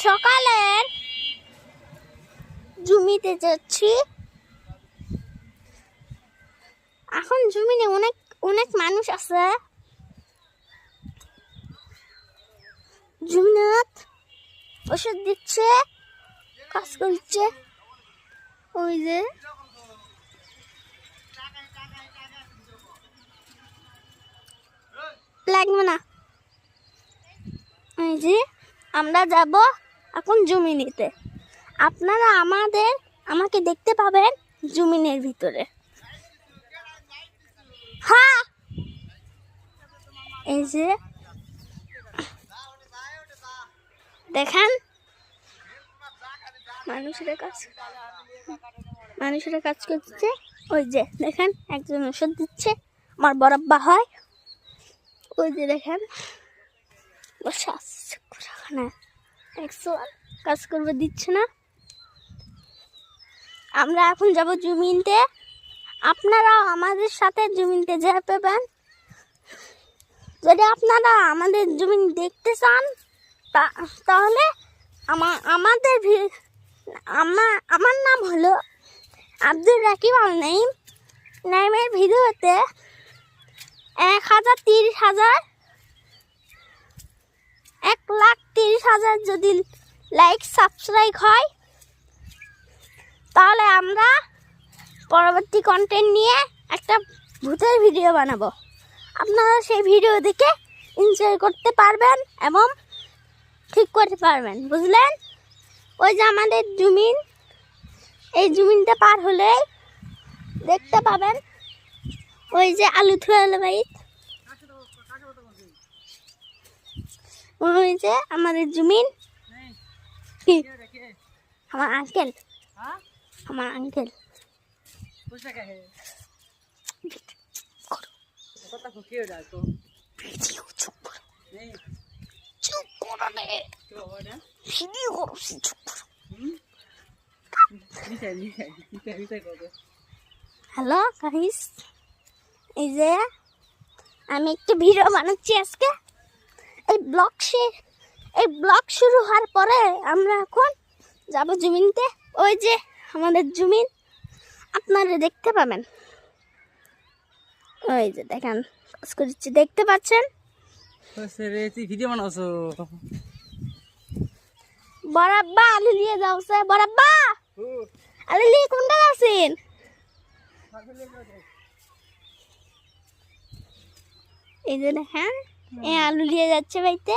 সকালের জমিতে যাচ্ছি। এখন জমিনে অনেক অনেক মানুষ আছে। জমিনাথ ওষুধ দিচ্ছে, কাজ করছে। ওই যে লাগবে না। এই যে আমরা যাব এখন জমিনিতে। আপনারা আমাকে দেখতে পাবেন জমিনের ভিতরে। হ্যাঁ, এই যে দেখেন মানুষেরা কাজ করছে। ওই যে দেখেন একজন ওষুধ দিচ্ছে, আমার বরাব্বা হয়। ওই যে দেখেন বসে আসছে, কাজ করবে দিচ্ছে না। আমরা এখন যাব জমিনতে। আপনারাও আমাদের সাথে জমিনতে যেতে পাবেন। যদি আপনারা আমাদের জমিন দেখতে চান তাহলে আমার নাম হলো আব্দুর রাকিব আল নাইম। নাইমের ভিডিওতে 1,30,000 যদি লাইক সাবস্ক্রাইব হয় তাহলে আমরা পরবর্তী কন্টেন্ট নিয়ে একটা ভূতের ভিডিও বানাবো। আপনারা সেই ভিডিও দেখে এনজয় করতে পারবেন এবং ঠিক করতে পারবেন, বুঝলেন? ওই যে আমাদের জমিন, এই জমিনটা পার হলে দেখতে পাবেন ওই যে আলু থুয়ালে বাইত। ওই যে আমাদের জমিন। আমার আঙ্কেল হ্যালো গাইস, এই যে আমি একটা ভিডিও বানাচ্ছি আজকে। এই ব্লগ শুরু হওয়ার পরে আমরা এখন যাব জমিনতে। ওই যে আমাদের জমিন, আপনারা দেখতে পাবেন। ওই যে দেখেন কাজ করছি, দেখতে পাচ্ছেন? বরাব্বা আলু নিয়ে যাওছে। বরাব্বা আলু নিয়ে কোনটা যাচ্ছেন? এই যে দেখেন আলু নিয়ে যাচ্ছে বাড়িতে।